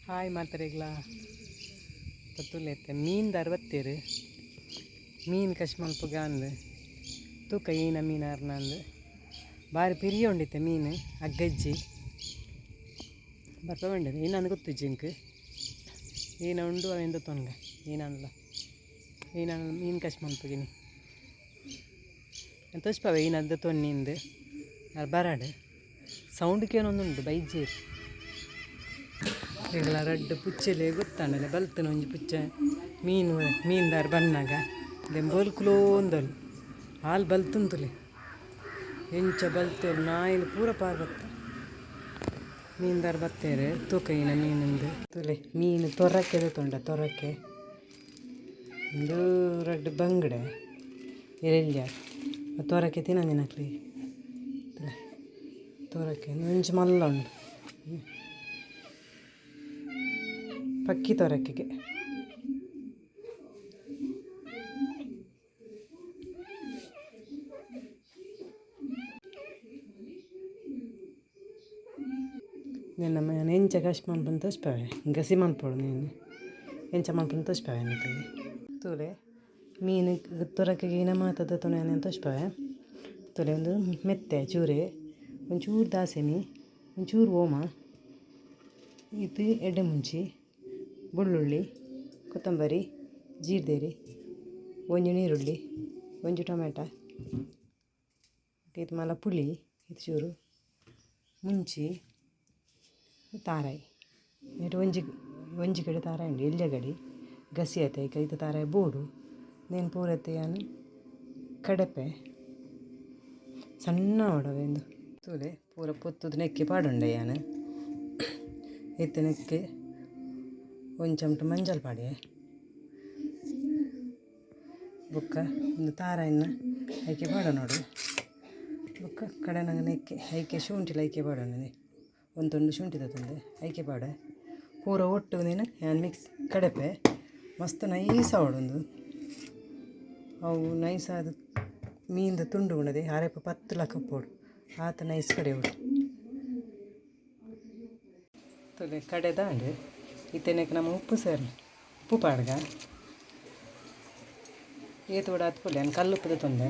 hi ಮಾತಾರಿಗ್ಲಾ ಪತ್ತುಲೆತ್ತೆ ಮೀನು ಅರವತ್ತೇರು ಮೀನು ಕಶ್ ಮಲ್ಪುಗ ಅಂದು ತೂಕ ಈನ ಮೀನು ಅರ್ನಂದು ಬಾರಿ ಪಿರಿಯ ಉಂಡಿತ್ತೆ ಮೀನು ಅಗ್ಗಜ್ಜಿ ಬರ್ಪ ಬಂಡಿದೆ ಇನ್ನೊಂದು ಗೊತ್ತು ಜಿಂಕ್ ಈನ ಉಂಡು ಅವೆಂದು ತೊಂಗ ಏನಲ್ಲ ಏನಲ್ಲ ಮೀನು ಕಶ್ ಮಲ್ಪುಗಿನಿ ತೋಚ್ಪವೆ ಏನದ್ದು ತೊನ್ನಿಂದು ಅದು ಬರಾಡು ಸೌಂಡ್ಗೆ ಏನೊಂದುಂಟು ಬೈಜೇರು ಈಗಲ ರಡ್ಡು ಪುಚ್ಚೆಲೆ ಗೊತ್ತಾಂಡಲೆ ಬಲ್ತನ ಒಂಜಿ ಪುಚ್ಚೆ ಮೀನ್ದಾರು ಬನ್ನಾಗ ದೆನ್ ಬೋಲ್ಕುಲೋ ಒಂದಲು ಹಾಲು ಬಲ್ತುಂತುಲೆ ಎಂಚ ಬಲ್ತೋರು ನಾಯಿಲು ಪೂರ ಪಾರು ಬತ್ತ ಮೀನ್ದಾರು ಬತ್ತೇರೆ ತೂಕೈನ ಮೀನಿಂದು ತುಲೆ ಮೀನು ತೊರಕ್ಕೆ ತೊಂಡ ತೊರಕ್ಕೆ ಒಂದು ರಡ್ಡು ಬಂಗಡೆ ಎರೆಲ್ಯ ತೊರಕ್ಕೆ ತಿನ್ನಕ್ಲಿ ತೊರಕ್ಕೆ ಒಂಚು ಮಲ್ಲ ಉಂಡು ಪಕ್ಕಿ ತೊರಕೆಗೆ ನನ್ನ ಎಂಚ ಕಷ್ಟ ಮಲ್ಪನ್ನು ತೋಚ್ಪವೆ ಗಸಿ ಮಲ್ಪೋಡು ನೀನು ಎಂಚ ಮಲ್ಪನ್ನು ತೋಚ್ಪವೆ ಅನ್ನಕ್ಕೆ ತೂಲೆ ಮೀನು ತೊರಕೆಗೆ ಇನ ಮಾತದ ತುಣೆಯನ್ನು ತೋಚ್ಪವೆ ತೂಲೆ ಒಂದು ಮೆತ್ತೆ ಚೂರೆ ಒಂಚೂರು ದಾಸೆನಿ ಒಂಚೂರು ಓಮ ಇದು ಎಡ್ಡೆ ಮುಂಚಿ ಬೆಳ್ಳುಳ್ಳಿ ಕೊತ್ತಂಬರಿ ಜೀರ್ದೇರಿ ಒಂಜಿ ನೀರುಳ್ಳಿ ಒಂಜಿ ಟೊಮೆಟೊ ಇದು ಮಲ ಪುಳಿ ಇದು ಚೂರು ಮುಂಚಿ ತಾರಾಯಿ ಇದು ಒಂಜಿ ಕಡೆ ತಾರಾಯಿ ಉಂಡು ಎಲ್ಯ ಗಡಿ ಗಸಿ ಆಯ್ತು ಈಗ ಇದು ತಾರಾಯಿ ಬೋಡು ನೇನು ಪೂರತೆಯನ್ನು ಕಡಪೆ ಸಣ್ಣ ಒಡವೆಂದು ತೂಲೆ ಪೂರ ಪೊತ್ತುದು ನೆಕ್ಕಿ ಪಾಡುಂಡೆ ಯಾನು ಎತ್ತು ನೆಕ್ಕೆ ಒಂದು ಚಮಟ ಮಂಜಲ್ ಪಾಡೆ ಬುಕ್ಕ ಒಂದು ತಾರಾಯಿನ ಐಕೆ ಪಾಡ ನೋಡು ಬುಕ್ಕ ಕಡೆನಾಗ ನೆಕ್ಕೆ ಐಕೆ ಶುಂಠಿಲ ಐಕೆ ಪಾಡೋಣ ಒಂದು ತುಂಡು ಶುಂಠಿ ತಂದೆ ಐಕೆ ಪಾಡ ಪೂರ ಒಟ್ಟು ನೀನು ಹ್ಯಾನ್ ಮಿಕ್ಸ್ ಕಡಪೆ ಮಸ್ತ್ ನೈಸ ಅವಡೊಂದು ಅವು ನೈಸಾದ ಮೀನ್ದು ತುಂಡು ಉಣ್ಣದೆ ಅರೆಪ ಪತ್ತು ಲಕ್ಕ ಪೋಡು ಆತ ನೈಸ್ ಕಡೆ ಉಂಟು ತೊಲೆ ಕಡೆ ದಾಂಡು ಇತ್ತೇನಕ್ಕೆ ನಮ್ಮ ಉಪ್ಪು ಸೇರಿ ಉಪ್ಪು ಪಾಡ್ಗ ಏತು ಕೂಡ ಹತ್ಕೊಳ್ಳಿ ನಾನು ಕಲ್ಲುಪ್ಪದ ತೊಂದೆ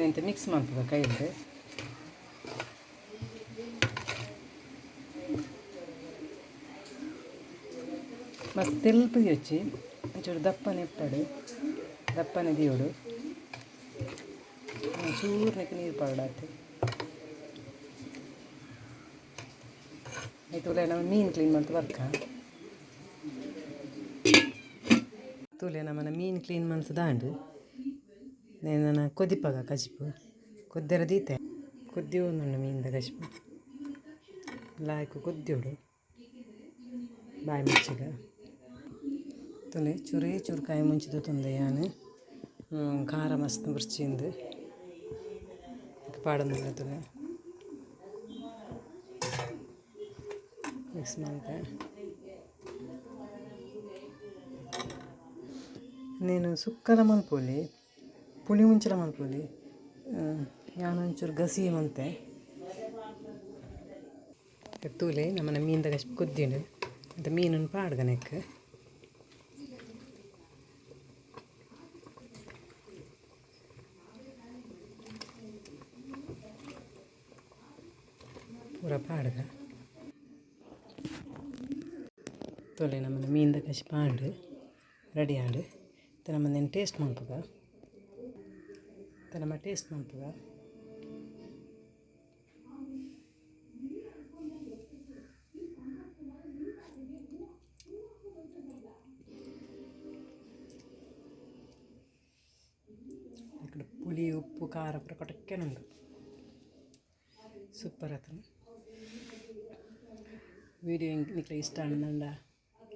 ಎಂತ ಮಿಕ್ಸ್ ಮಾಡ್ತದ ಕೈಯಲ್ಲಿ ಮತ್ತು ತೆಲ್ಪಿಗೆ ಹಚ್ಚಿ ಒಂಚೂರು ದಪ್ಪನೆ ಇಪ್ಪಾಡು ದಪ್ಪನೆ ದೀವಡು ಚೂರ್ನಕ್ಕೆ ನೀರು ಪಾಡಾತು ತುಲೆ ನಾವು ಮೀನು ಕ್ಲೀನ್ ಮಾಡ್ತಾ ಬರ್ಕ ತುಲೆ ನಮ್ಮನ ಮೀನು ಕ್ಲೀನ್ ಮನ್ಸು ದಾಂಡು ನಾನು ಕೊದಿಪಾಗ ಕಜಿಪು ಕೊದ್ದೆರ ದೀತೆ ಕೊದ್ದಿ ಒಂದುಂಡು ಮೀನಿಂದ ಕಜಿಪು ಲಾಯ್ಕು ಕೊದ್ದಿಯೋಡು ಬಾಯಿ ಮುಚ್ಚಿಗ ತುಲೆ ಚೂರೇ ಚೂರು ಕಾಯಿ ಮುಂಚಿದ ತೊಂದೆ ಯಾನು ಖಾರ ಮಸ್ತ್ ಬುರ್ಚಿಂದು ಪಾಡೋದಿಲ್ಲ ತುಲೆ ಮಿಕ್ಸ್ ಮಾಡ್ತೆ ನೀನು ಸುಕ್ಕಲ ಮಲ್ಪೋಲಿ ಪುಳಿ ಮುಂಚಲ ಮಲ್ಪೋಲಿ ಯಾನೊಂಚೂರು ಗಸಿ ಮಂತೆ ತೂಲೆ ನಮ್ಮನ ಮೀನ್ದಾಗ ಅಷ್ಟು ಕೊದ್ದಿಡು ಮತ್ತು ಮೀನನ್ನು ಪಾಡ್ಗನೆಕ್ಕೆ ಪೂರ ಪಾಡ್ಗ ತೊಲೆ ನಮ್ಮನ ಮೀನ್ದ ಕಸಿ ಪಾಂಡು ರೆಡಿ ಆಂಡು ನಮ್ಮನೇನು ಟೇಸ್ಟ್ ಮಾಡ್ತದ ನಮ್ಮ ಟೇಸ್ಟ್ ಮಾಡ್ತದ ఇక్కడ పులి ఉప్పు కారం కొట్టకేనుండు సూపర్ అతను ವಿಡಿಯೋ ನಿಮಗೆ ಇಷ್ಟ ಅನ್ನಂಡ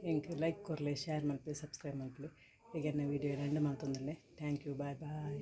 ಎಂಕ್ ಲೈಕ್ ಕೊರಲೆ ಶೇರ್ ಮಲ್ಪೆ ಸಬ್ಸ್ಕ್ರೈಬ್ ಮಲ್ಪೆ ಈಗ ವಿಡಿಯೋ ಎಂಡ್ ಮಾಡ್ತಂದಲ್ಲೇ ಥ್ಯಾಂಕ್ ಯು ಬಾಯ್ ಬಾಯ್